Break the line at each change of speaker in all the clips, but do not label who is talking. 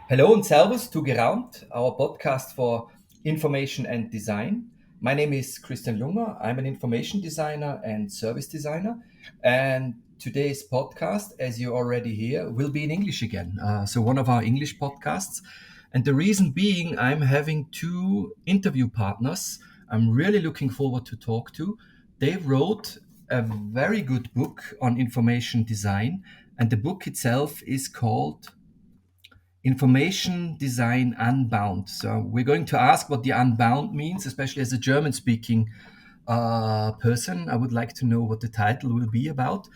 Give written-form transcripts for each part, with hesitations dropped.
Hello und Servus to Geraumt, our podcast for information and design. My name is Christian Lunger. I'm an information designer and service designer. And today's podcast, as you already hear, will be in English again. So, one of our English podcasts. And the reason being, I'm having two interview partners I'm really looking forward to talk to. They wrote a very good book on information design, and the book itself is called Information Design Unbound. So we're going to ask what the unbound means, especially as a German speaking person. I would like to know what the title will be about.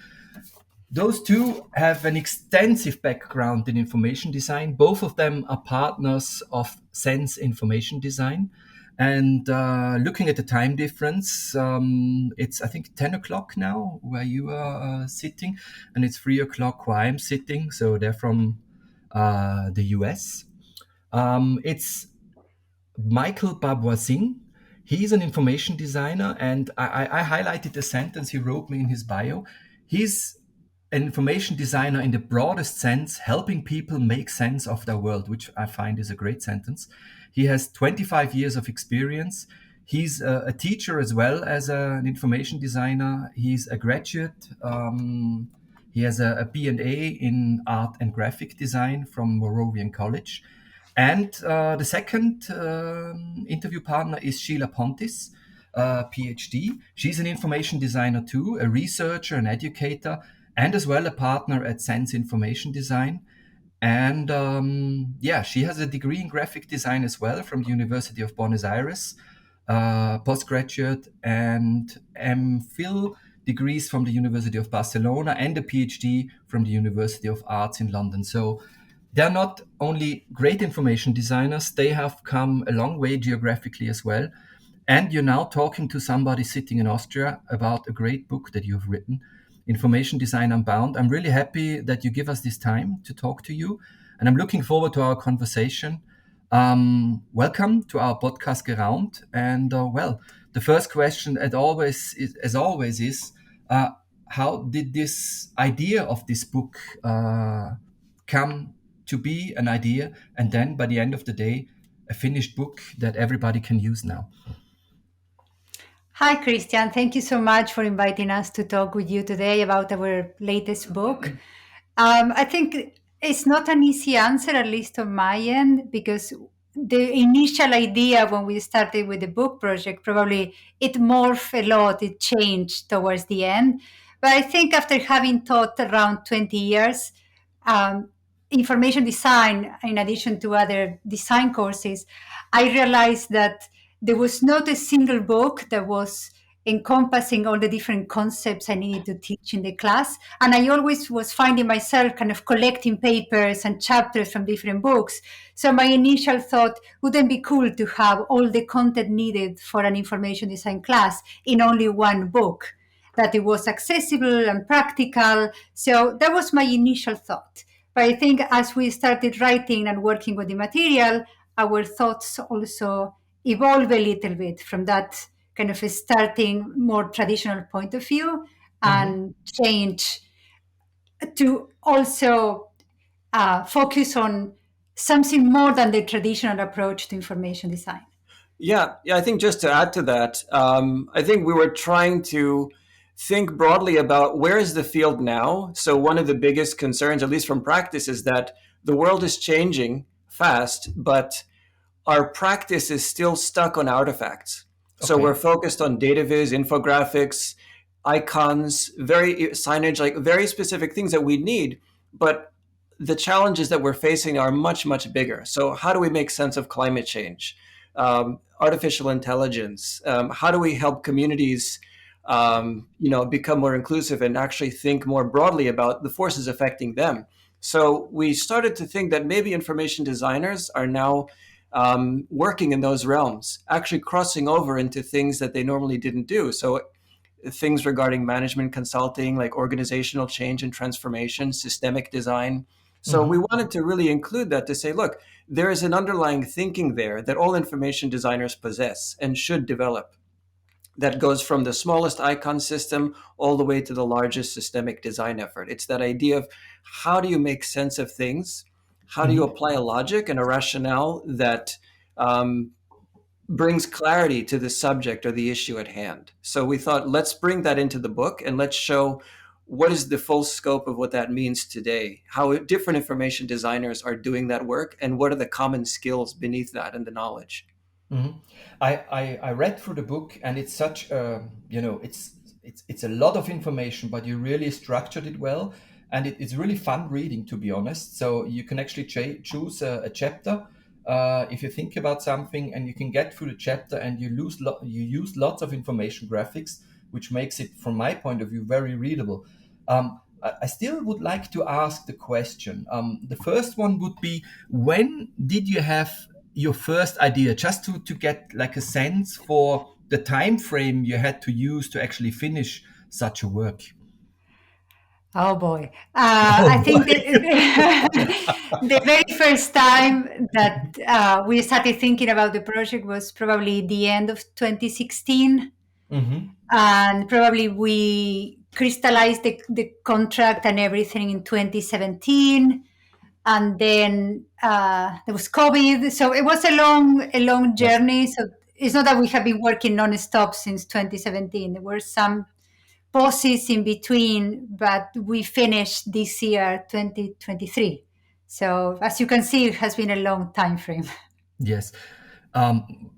Those two have an extensive background in information design. Both of them are partners of Sense Information Design. And looking at the time difference, it's I think 10 o'clock now where you are sitting, and it's 3 o'clock where I'm sitting. So they're from the US. It's Michael Babwahsingh. He's an information designer, and I highlighted a sentence he wrote me in his bio. He's an information designer in the broadest sense, helping people make sense of their world, which I find is a great sentence. He has 25 years of experience. He's a teacher as well as an information designer. He's a graduate. He has a B&A in art and graphic design from Moravian College. And the second interview partner is Sheila Pontis, PhD. She's an information designer too, a researcher, an educator, and as well a partner at Sense Information Design. And she has a degree in graphic design as well from the University of Buenos Aires, postgraduate and MPhil degrees from the University of Barcelona, and a PhD from the University of Arts in London. So they're not only great information designers, they have come a long way geographically as well. And you're now talking to somebody sitting in Austria about a great book that you've written, Information Design Unbound. I'm really happy that you give us this time to talk to you, and I'm looking forward to our conversation. Welcome to our podcast Geraumt. And the first question, as always, is how did this idea of this book come to be an idea, and then by the end of the day, a finished book that everybody can use now?
Hi, Christian. Thank you so much for inviting us to talk with you today about our latest book. I think it's not an easy answer, at least on my end, because the initial idea when we started with the book project, probably it morphed a lot, it changed towards the end. But I think after having taught around 20 years, um, information design, in addition to other design courses, I realized that there was not a single book that was encompassing all the different concepts I needed to teach in the class. And I always was finding myself kind of collecting papers and chapters from different books. So my initial thought, wouldn't be cool to have all the content needed for an information design class in only one book, that it was accessible and practical. So that was my initial thought. But I think as we started writing and working with the material, our thoughts also evolve a little bit from that kind of a starting more traditional point of view and change to also focus on something more than the traditional approach to information design.
Yeah, I think just to add to that, I think we were trying to think broadly about where is the field now. So one of the biggest concerns, at least from practice, is that the world is changing fast, but our practice is still stuck on artifacts. So
Okay.
we're focused on data viz, infographics, icons, very signage, like very specific things that we need. But the challenges that we're facing are much, much bigger. So how do we make sense of climate change, artificial intelligence? How do we help communities, become more inclusive and actually think more broadly about the forces affecting them? So we started to think that maybe information designers are now working in those realms, actually crossing over into things that they normally didn't do. So things regarding management consulting, like organizational change and transformation, systemic design. So we wanted to really include that to say, look, there is an underlying thinking there that all information designers possess and should develop, that goes from the smallest icon system all the way to the largest systemic design effort. It's that idea of how do you make sense of things? how do you apply a logic and a rationale that brings clarity to the subject or the issue at hand. So we thought, let's bring that into the book and let's show what is the full scope of what that means today, how different information designers are doing that work, and what are the common skills beneath that and the knowledge.
Mm-hmm. I read through the book, and it's such a, it's a lot of information, but you really structured it well, and it's really fun reading, to be honest. So you can actually choose a chapter if you think about something, and you can get through the chapter, and you use lots of information graphics, which makes it, from my point of view, very readable. I still would like to ask the question. The first one would be, when did you have your first idea, just to get like a sense for the time frame you had to use to actually finish such a work?
Oh boy.
Oh
I think
boy.
the very first time that we started thinking about the project was probably the end of 2016.
Mm-hmm.
And probably we crystallized the contract and everything in 2017. And then there was COVID. So it was a long
Yes.
journey. So it's not that we have been working non-stop since 2017. There were some pauses in between, but we finished this year, 2023. So as you can see, it has been a long time frame.
Yes. Um,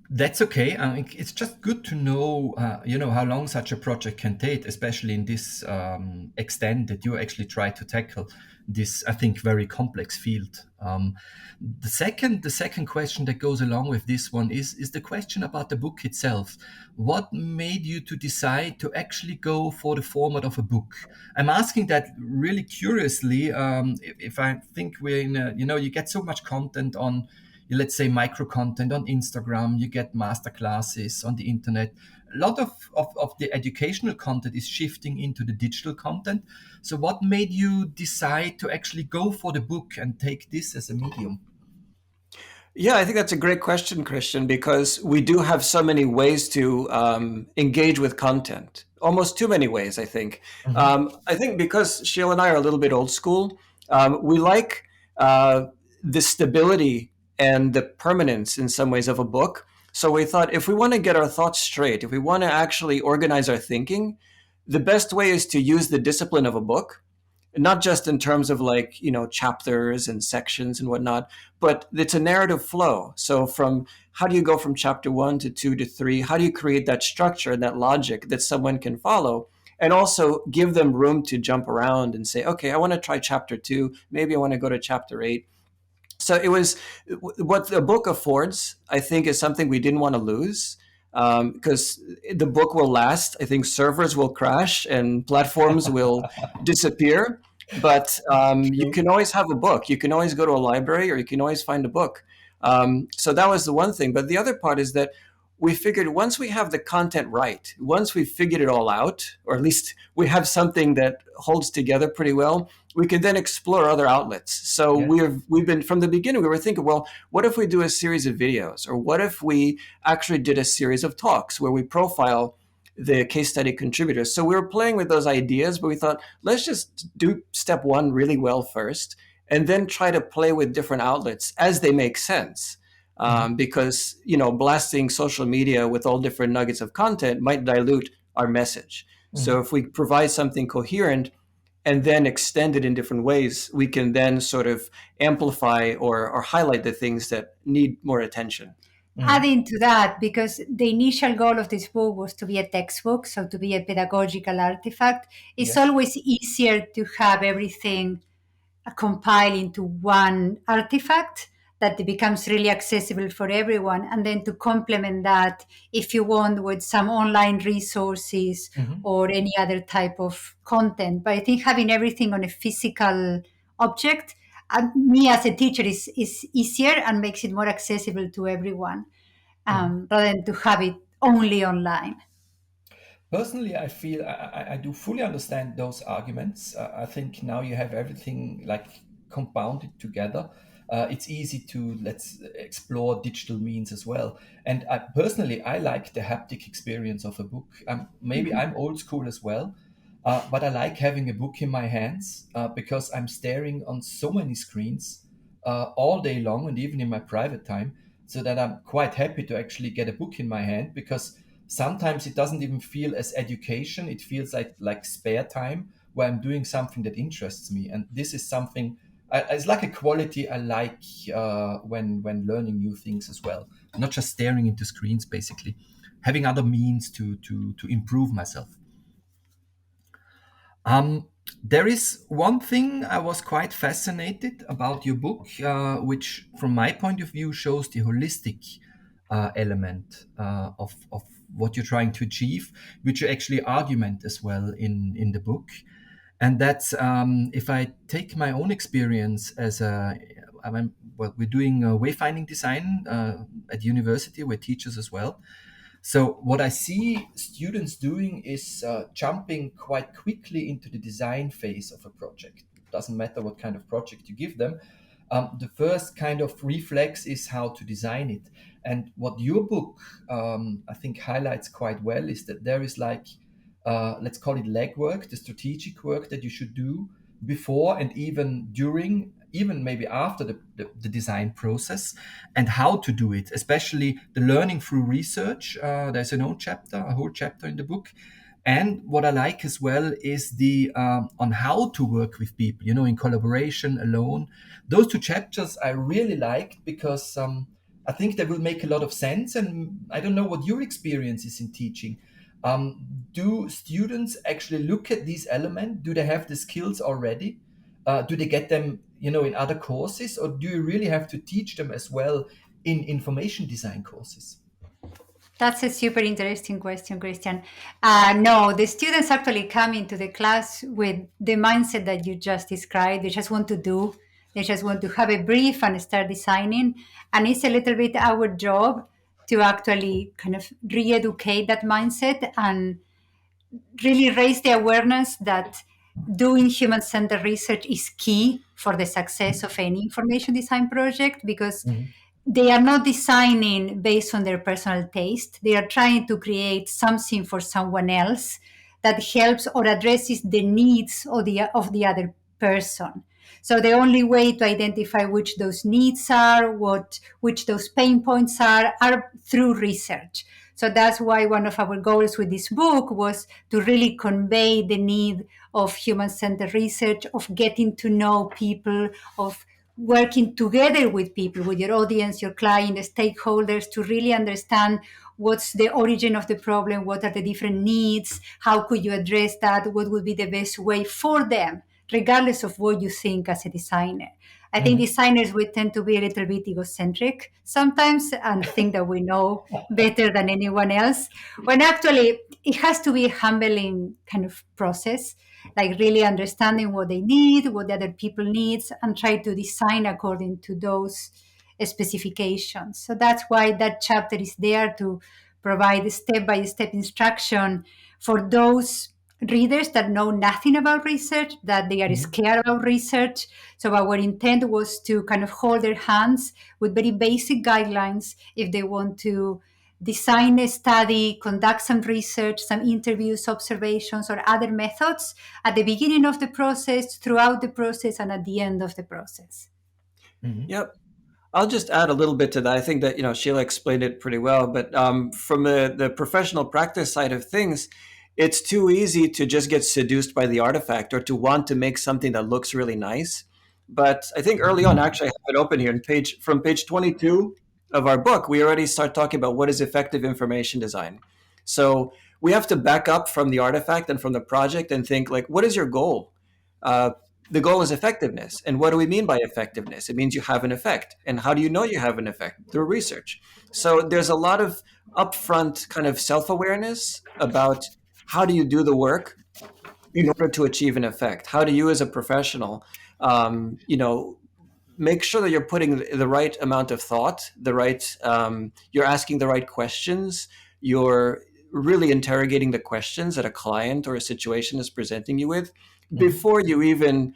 that's okay. I mean, it's just good to know, how long such a project can take, especially in this extent that you actually try to tackle this, I think, very complex field. The second question that goes along with this one is the question about the book itself. What made you to decide to actually go for the format of a book? I'm asking that really curiously. If I think we're in you get so much content on, let's say, micro content on Instagram, you get master classes on the internet. A lot of the educational content is shifting into the digital content. So what made you decide to actually go for the book and take this as a medium?
Yeah, I think that's a great question, Christian, because we do have so many ways to engage with content. Almost too many ways, I think.
Mhm.
I think because Sheila and I are a little bit old school, we like the stability and the permanence in some ways of a book. So we thought if we want to get our thoughts straight, if we want to actually organize our thinking, the best way is to use the discipline of a book, not just in terms of like chapters and sections and whatnot, but it's a narrative flow. So from how do you go from chapter 1 to 2 to 3, how do you create that structure and that logic that someone can follow, and also give them room to jump around and say, okay, I want to try chapter 2, maybe I want to go to chapter 8. So it was what the book affords, I think, is something we didn't want to lose, because the book will last. I think servers will crash and platforms will disappear. But you
True.
can always have a book. You can always go to a library, or you can always find a book. So that was the one thing. But the other part is that we figured once we have the content right, once we've figured it all out, or at least we have something that holds together pretty well, we can then explore other outlets. So
Yes.
we've been from the beginning, we were thinking, well, what if we do a series of videos, or what if we actually did a series of talks where we profile the case study contributors? So we were playing with those ideas, but we thought, let's just do step one really well first, and then try to play with different outlets as they make sense.
Mhm.
Because blasting social media with all different nuggets of content might dilute our message. So
Mhm.
if we provide something coherent and then extend it in different ways, we can then sort of amplify or highlight the things that need more attention.
Mhm.
Adding to that, because the initial goal of this book was to be a textbook, so to be a pedagogical artifact, it's
Yes.
always easier to have everything compile into one artifact that it becomes really accessible for everyone. And then to complement that, if you want, with some online resources
Mhm.
or any other type of content. But I think having everything on a physical object, me as a teacher, is easier and makes it more accessible to everyone,
Mhm.
rather than to have it only online.
Personally, I feel I do fully understand those arguments. I think now you have everything like compounded together. It's easy to let's explore digital means as well. And I like the haptic experience of a book. Maybe I'm old school as well, but I like having a book in my hands because I'm staring on so many screens. all day long and even in my private time, so that I'm quite happy to actually get a book in my hand, because sometimes it doesn't even feel as education. It feels like spare time where I'm doing something that interests me. And this is something, it's like a quality I like when learning new things as well. Not just staring into screens, basically. Having other means to improve myself. Um, there is one thing I was quite fascinated about your book, which, from my point of view, shows the holistic element of what you're trying to achieve, which you actually argument as well in the book. And that's, if I take my own experience as well, we're doing wayfinding design at university. We're teachers as well. So what I see students doing is jumping quite quickly into the design phase of a project. Doesn't matter what kind of project you give them. The first kind of reflex is how to design it. And what your book, I think, highlights quite well is that there is like, let's call it legwork, the strategic work that you should do before and even during, even maybe after the design process, and how to do it, especially the learning through research. There's an own chapter, a whole chapter in the book. And what I like as well is the on how to work with people, in collaboration, alone. Those two chapters I really liked, because I think they will make a lot of sense. And I don't know what your experience is in teaching. Do students actually look at these elements? Do they have the skills already? Do they get them, in other courses, or do you really have to teach them as well in information design courses?
That's a super interesting question, Christian. No, the students actually come into the class with the mindset that you just described. They just want to do, they just want to have a brief and start designing. And it's a little bit our job to actually kind of re-educate that mindset and really raise the awareness that doing human-centered research is key for the success of any information design project, because
Mhm.
they are not designing based on their personal taste. They are trying to create something for someone else that helps or addresses the needs of the other person. So the only way to identify which those needs are, which those pain points are through research. So that's why one of our goals with this book was to really convey the need of human-centered research, of getting to know people, of working together with people, with your audience, your client, the stakeholders, to really understand what's the origin of the problem, what are the different needs, how could you address that, what would be the best way for them, regardless of what you think as a designer. I think
Mhm.
designers we tend to be a little bit egocentric sometimes and think that we know better than anyone else, when actually it has to be a humbling kind of process, like really understanding what they need, what the other people needs, and try to design according to those specifications. So that's why that chapter is there, to provide step-by-step instruction for those readers that know nothing about research, that they are
Mhm.
scared about research. So our intent was to kind of hold their hands with very basic guidelines if they want to design a study, conduct some research, some interviews, observations, or other methods at the beginning of the process, throughout the process, and at the end of the process.
Mhm.
Yep. I'll just add a little bit to that. I think that Sheila explained it pretty well, but from the professional practice side of things, it's too easy to just get seduced by the artifact or to want to make something that looks really nice. But I think early on, actually, I have it open here, from page 22 of our book, we already start talking about what is effective information design. So we have to back up from the artifact and from the project and think like, what is your goal? Uh, the goal is effectiveness. And what do we mean by effectiveness? It means you have an effect. And how do you know you have an effect? Through research. So there's a lot of upfront kind of self awareness about how do you do the work in order to achieve an effect? How do you, as a professional, make sure that you're putting the right amount of thought, you're asking the right questions, you're really interrogating the questions that a client or a situation is presenting you with
Mhm.
before you even,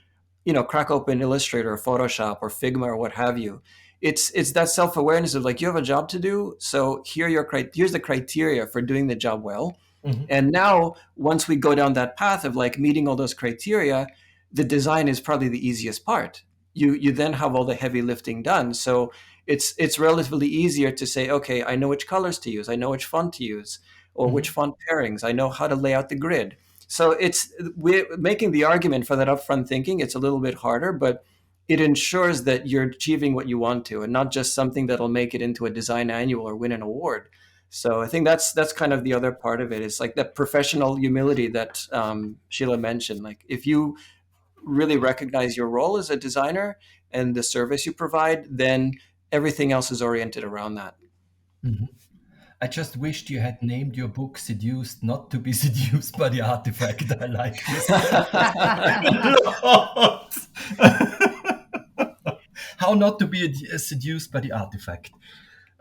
crack open Illustrator or Photoshop or Figma or what have you. It's that self awareness of like you have a job to do, so here's the criteria for doing the job well.
Mhm.
And now, once we go down that path of like meeting all those criteria, the design is probably the easiest part. you then have all the heavy lifting done. So it's relatively easier to say, okay, I know which colors to use, I know which font to use, or which font pairings, I know how to lay out the grid. So we're making the argument for that upfront thinking. It's a little bit harder, but it ensures that you're achieving what you want to, and not just something that'll make it into a design annual or win an award. So I think that's kind of the other part of it. It's like that professional humility that Sheila mentioned. Like if you really recognize your role as a designer and the service you provide, then everything else is oriented around that.
I just wished you had named your book "Seduced Not to Be Seduced by the Artifact." I like this a lot. How not to be seduced by the artifact.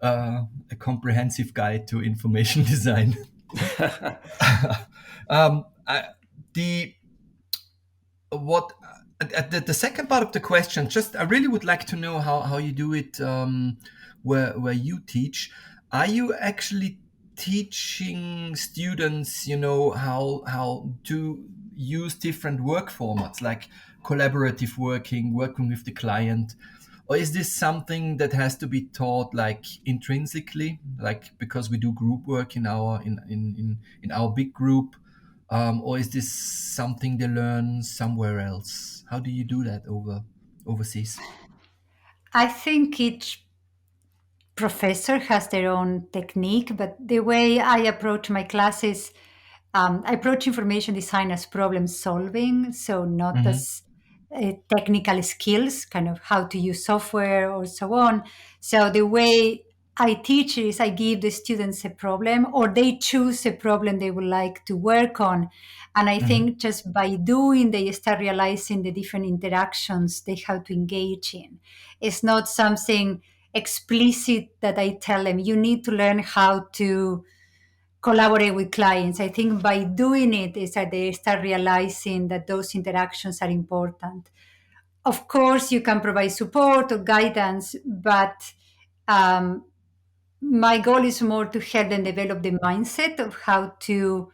A comprehensive guide to information design. The what the second part of the question, just I really would like to know how you do it where you teach. Are you actually teaching students, how to use different work formats like collaborative working with the client? Or is this something that has to be taught like intrinsically, like because we do group work in our big group? Or is this something they learn somewhere else? How do you do that overseas?
I think each professor has their own technique, but the way I approach my classes, I approach information design as problem solving, so not as technical skills, kind of how to use software or so on. So the way I teach is I give the students a problem, or they choose a problem they would like to work on. And I think just by doing, they start realizing the different interactions they have to engage in. It's not something explicit that I tell them, you need to learn how to collaborate with clients. I think by doing it is that they start realizing that those interactions are important. Of course, you can provide support or guidance, but my goal is more to help them develop the mindset of how to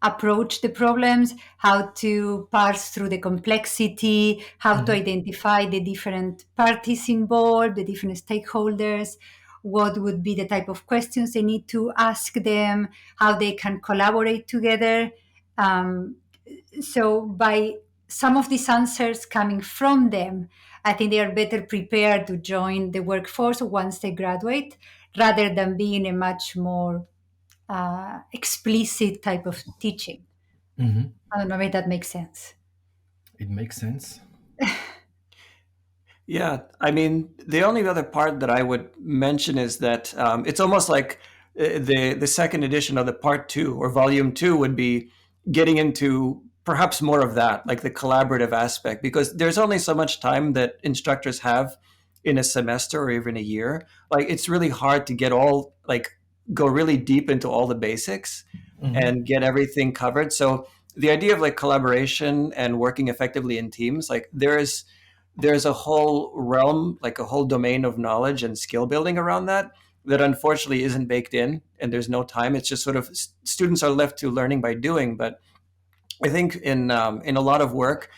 approach the problems, how to parse through the complexity, how to identify the different parties involved, the different stakeholders, what would be the type of questions they need to ask them, how they can collaborate together. So by some of these answers coming from them, I think they are better prepared to join the workforce once they graduate, rather than being a much more explicit type of teaching. I don't know if that makes sense.
It makes sense.
Yeah, I mean, the only other part that I would mention is that it's almost like the second edition of the part two or volume two would be getting into perhaps more of that, like the collaborative aspect, because there's only so much time that instructors have in a semester or even a year. Like it's really hard to get go really deep into all the basics and get everything covered. So the idea of like collaboration and working effectively in teams, like there's a whole realm, like a whole domain of knowledge and skill building around that unfortunately isn't baked in, and there's no time. It's just sort of students are left to learning by doing. But I think in a lot of work,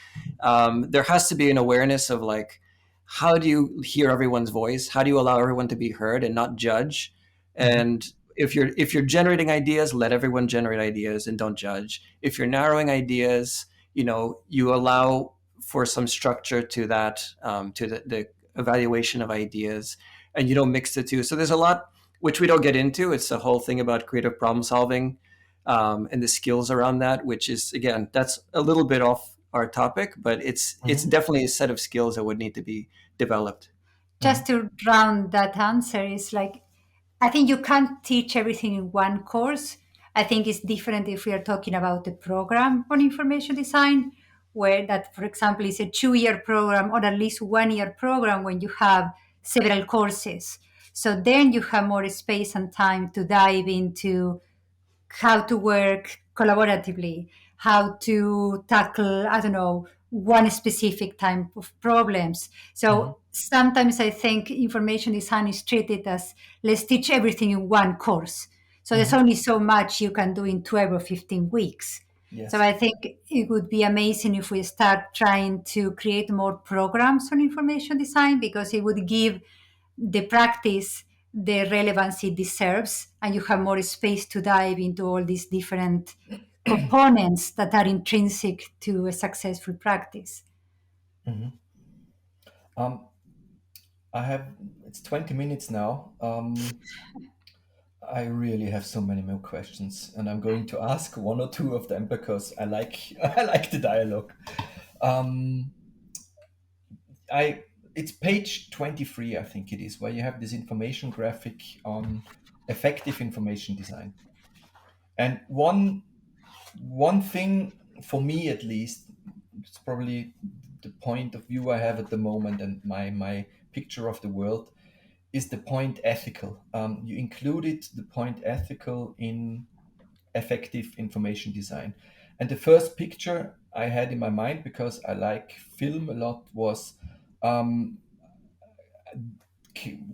there has to be an awareness of like, how do you hear everyone's voice? How do you allow everyone to be heard and not judge? And if you're generating ideas, let everyone generate ideas and don't judge. If you're narrowing ideas, you allow for some structure to that, to the evaluation of ideas, and you don't mix the two. So there's a lot which we don't get into. It's the whole thing about creative problem solving and the skills around that, which is, again, that's a little bit off our topic, but it's definitely a set of skills that would need to be developed.
Just to round that answer is like, I think you can't teach everything in one course. I think it's different if we are talking about a program on information design, where that, for example, is a 2-year program or at least 1-year program when you have several courses. So then you have more space and time to dive into how to work collaboratively, how to tackle, I don't know, one specific type of problems. So sometimes I think information design is treated as, let's teach everything in one course. So there's only so much you can do in 12 or 15 weeks. So
Yes.
I think it would be amazing if we start trying to create more programs on information design, because it would give the practice the relevance it deserves, and you have more space to dive into all these different components that are intrinsic to a successful practice.
Mhm. Um, I have, it's 20 minutes now. I really have so many more questions, and I'm going to ask one or two of them because I like I like the dialogue. Um, I it's page 23, I think it is, where you have this information graphic on effective information design. And one thing for me at least, it's probably the point of view I have at the moment and my picture of the world is the point ethical. You included the point ethical in effective information design. And the first picture I had in my mind, because I like film a lot, was um,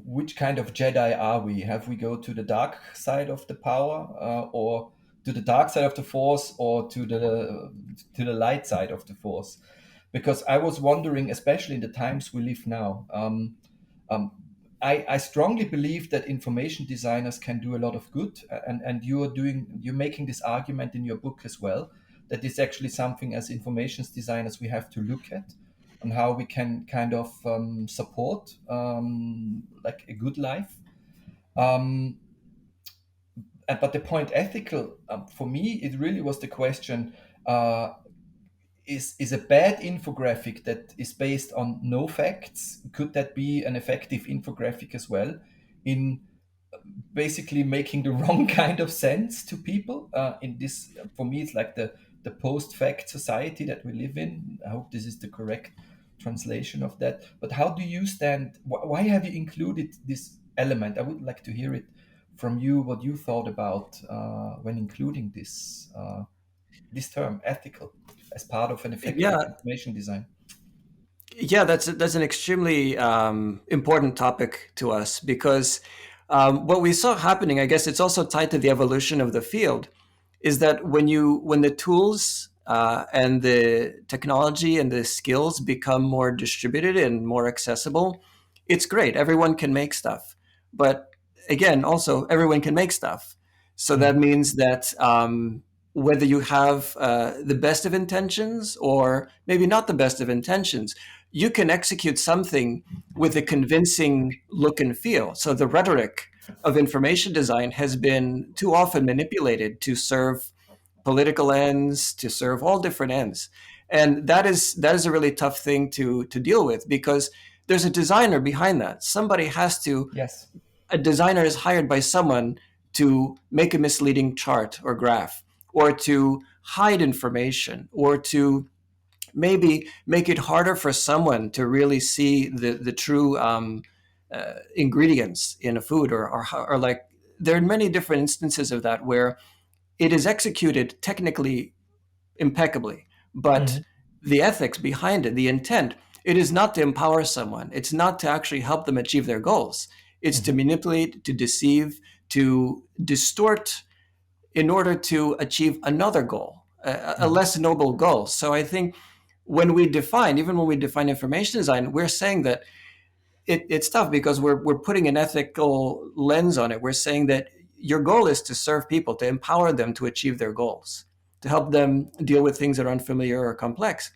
which kind of Jedi are we? Have we go to the dark side of the power, or to the dark side of the Force, or to the light side of the Force? Because I was wondering, especially in the times we live now. Um, I strongly believe that information designers can do a lot of good, and you're making this argument in your book as well, that it's actually something as information designers we have to look at on how we can kind of support like a good life. Um, but the point ethical, for me, it really was the question: uh, is a bad infographic that is based on no facts, could that be an effective infographic as well? In basically making the wrong kind of sense to people in this, for me it's like the post-fact society that we live in. I hope this is the correct translation of that. But how do you stand, why have you included this element? I would like to hear it from you, what you thought about when including this term ethical as part of an effective
Yeah,
information design.
yeah, that's an extremely important topic to us because what we saw happening, I guess, it's also tied to the evolution of the field, is that when the tools and the technology and the skills become more distributed and more accessible, it's great. Everyone can make stuff, but again, also everyone can make stuff. So that
Mhm.
means that whether you have the best of intentions or maybe not the best of intentions, you can execute something with a convincing look and feel. So the rhetoric of information design has been too often manipulated to serve political ends, to serve all different ends. And that is a really tough thing to deal with because there's a designer behind that. Somebody has to
Yes.
A designer is hired by someone to make a misleading chart or graph or to hide information or to maybe make it harder for someone to really see the true ingredients in a food or like there are many different instances of that where it is executed technically impeccably, but
Mhm.
the ethics behind it, the intent, it is not to empower someone. It's not to actually help them achieve their goals. It's to
Mhm.
manipulate, to deceive, to distort in order to achieve another goal, a
Mhm.
less noble goal. So I think even when we define information design, we're saying that it's tough because we're putting an ethical lens on it. We're saying that your goal is to serve people, to empower them to achieve their goals, to help them deal with things that are unfamiliar or complex.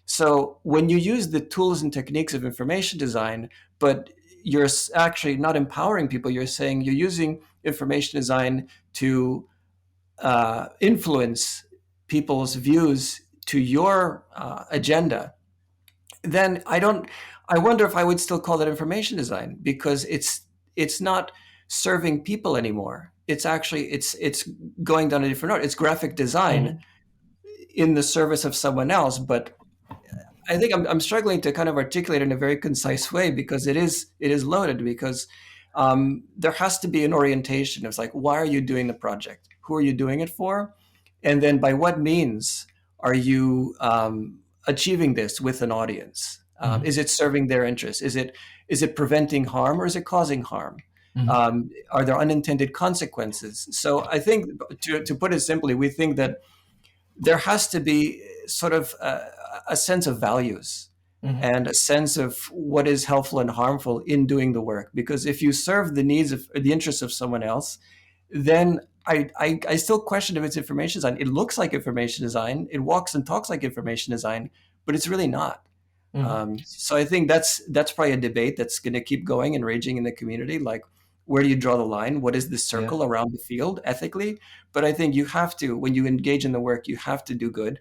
So when you use the tools and techniques of information design, but you're actually not empowering people, you're saying you're using information design to influence people's views to your agenda, then I wonder if I would still call that information design because it's not serving people anymore. It's going down a different road. It's graphic design
Mhm.
in the service of someone else. But I think I'm struggling to kind of articulate it in a very concise way because it is loaded because there has to be an orientation. It's like, why are you doing the project? Who are you doing it for? And then by what means are you achieving this with an audience?
Mhm.
Is it serving their interests? Is it preventing harm or is it causing harm?
Mhm.
Are there unintended consequences? So I think to put it simply, we think that there has to be sort of a sense of values and a sense of what is helpful and harmful in doing the work. Because if you serve the needs of or the interests of someone else, then I still question if it's information design. It looks like information design. It walks and talks like information design, but it's really not. So I think that's probably a debate that's going to keep going and raging in the community. Like, where do you draw the line? What is the circle around the field ethically? But I think you have to, when you engage in the work, you have to do good,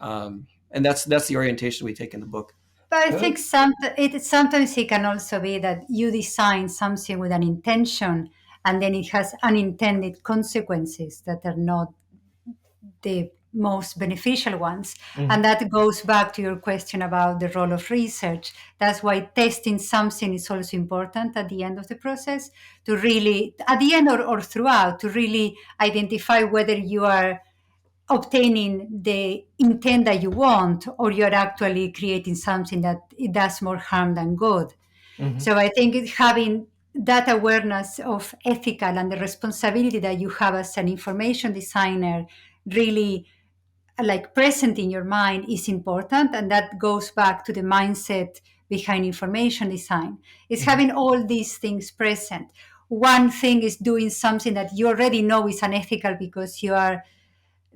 and that's the orientation we take in the book.
But I think sometimes it can also be that you design something with an intention, and then it has unintended consequences that are not the most beneficial ones. And that goes back to your question about the role of research. That's why testing something is also important at the end of the process, to really, at the end or throughout, to really identify whether you are obtaining the intent that you want, or you're actually creating something that it does more harm than good. So I think having that awareness of ethical and the responsibility that you have as an information designer really like present in your mind is important, and that goes back to the mindset behind information design. It's having all these things present. One thing is doing something that you already know is unethical because you are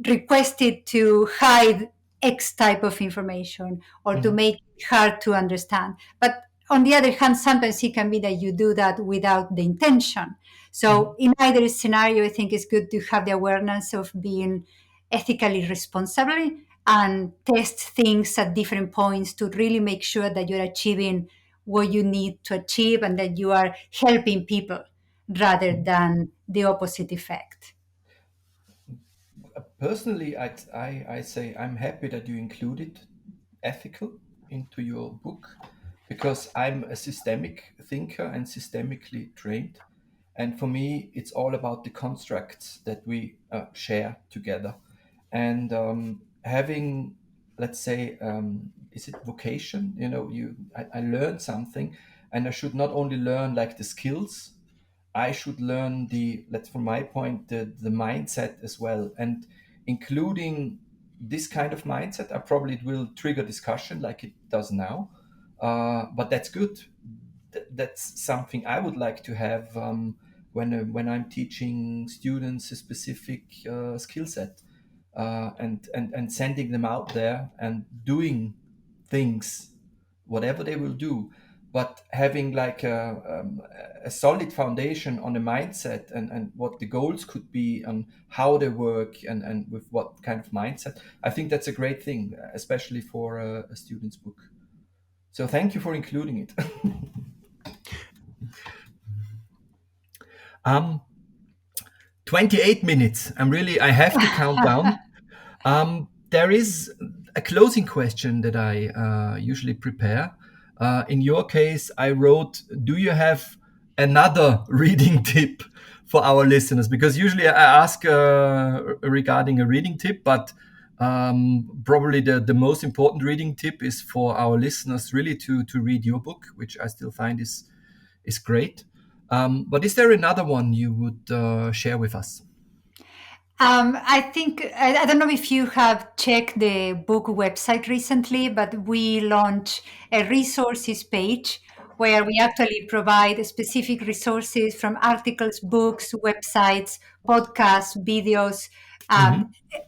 requested to hide X type of information or to make it hard to understand. But on the other hand, sometimes it can be that you do that without the intention. So in either scenario, I think it's good to have the awareness of being ethically responsible and test things at different points to really make sure that you're achieving what you need to achieve and that you are helping people rather than the opposite effect.
Personally, I say I'm happy that you included ethical into your book, because I'm a systemic thinker and systemically trained. And for me, it's all about the constructs that we share together. And having, let's say, is it vocation? I learned something, and I should not only learn like the skills, I should learn let's from my point, the mindset as well. And including this kind of mindset, probably it will trigger discussion like it does now. But that's good. That's something I would like to have when I'm teaching students a specific skill set, and sending them out there and doing things, whatever they will do, but having like a solid foundation on the mindset, and what the goals could be and how they work, and with what kind of mindset. I think that's a great thing, especially for a student's book. So thank you for including it. 28 minutes. I have to count down. There is a closing question that I usually prepare. In your case, I wrote, do you have another reading tip for our listeners? Because usually I ask regarding a reading tip, but probably the most important reading tip is for our listeners really to read your book, which I still find is great. But is there another one you would share with us?
I think, I don't know if you have checked the book website recently, but we launched a resources page where we actually provide specific resources from articles, books, websites, podcasts, videos,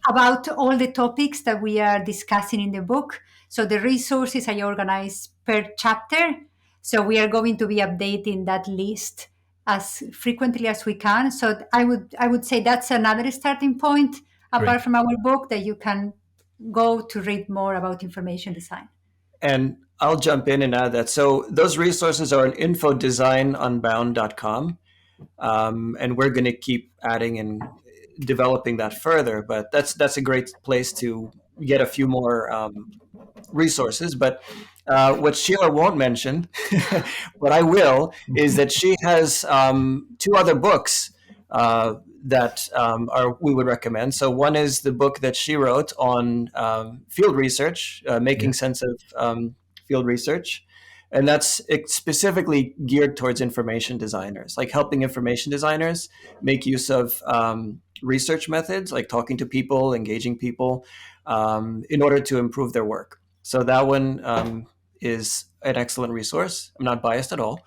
about all the topics that we are discussing in the book. So the resources are organized per chapter. So we are going to be updating that list as frequently as we can. So I would say that's another starting point, apart from our book, that you can go to read more about information design.
And I'll jump in and add that. So those resources are on infodesignunbound.com. And we're going to keep adding and developing that further. But that's a great place to get a few more resources. But what Sheila won't mention, what I will, is that she has 2 other books that we would recommend. So one is the book that she wrote on field research, making sense of field research. And that's specifically geared towards information designers, like helping information designers make use of research methods, like talking to people, engaging people, in order to improve their work. So that one is an excellent resource. I'm not biased at all.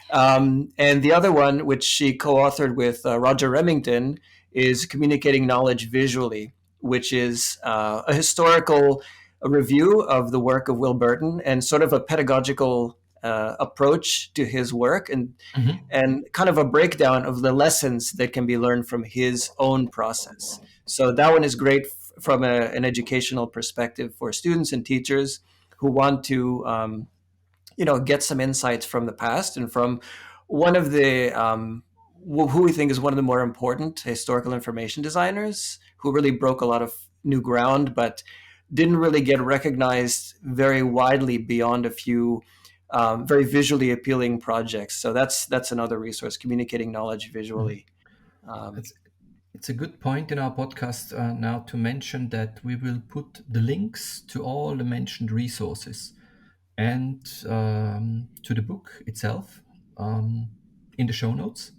And the other one, which she co-authored with Roger Remington, is Communicating Knowledge Visually, which is a historical review of the work of Will Burton and sort of a pedagogical approach to his work, and kind of a breakdown of the lessons that can be learned from his own process. So that one is great from an educational perspective for students and teachers who want to get some insights from the past and from one of the who we think is one of the more important historical information designers, who really broke a lot of new ground, but didn't really get recognized very widely beyond a few very visually appealing projects. So that's another resource, Communicating Knowledge Visually.
It's a good point in our podcast now to mention that we will put the links to all the mentioned resources and to the book itself in the show notes.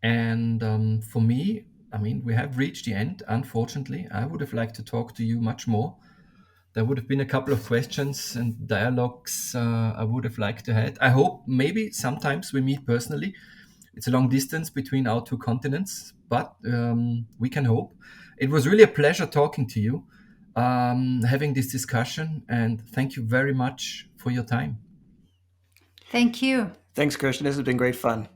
And for me, I mean, we have reached the end, unfortunately. I would have liked to talk to you much more. There would have been a couple of questions and dialogues I would have liked to have. I hope maybe sometimes we meet personally. It's a long distance between our two continents, but we can hope. It was really a pleasure talking to you, having this discussion, and thank you very much for your time.
Thank you.
Thanks, Christian. This has been great fun.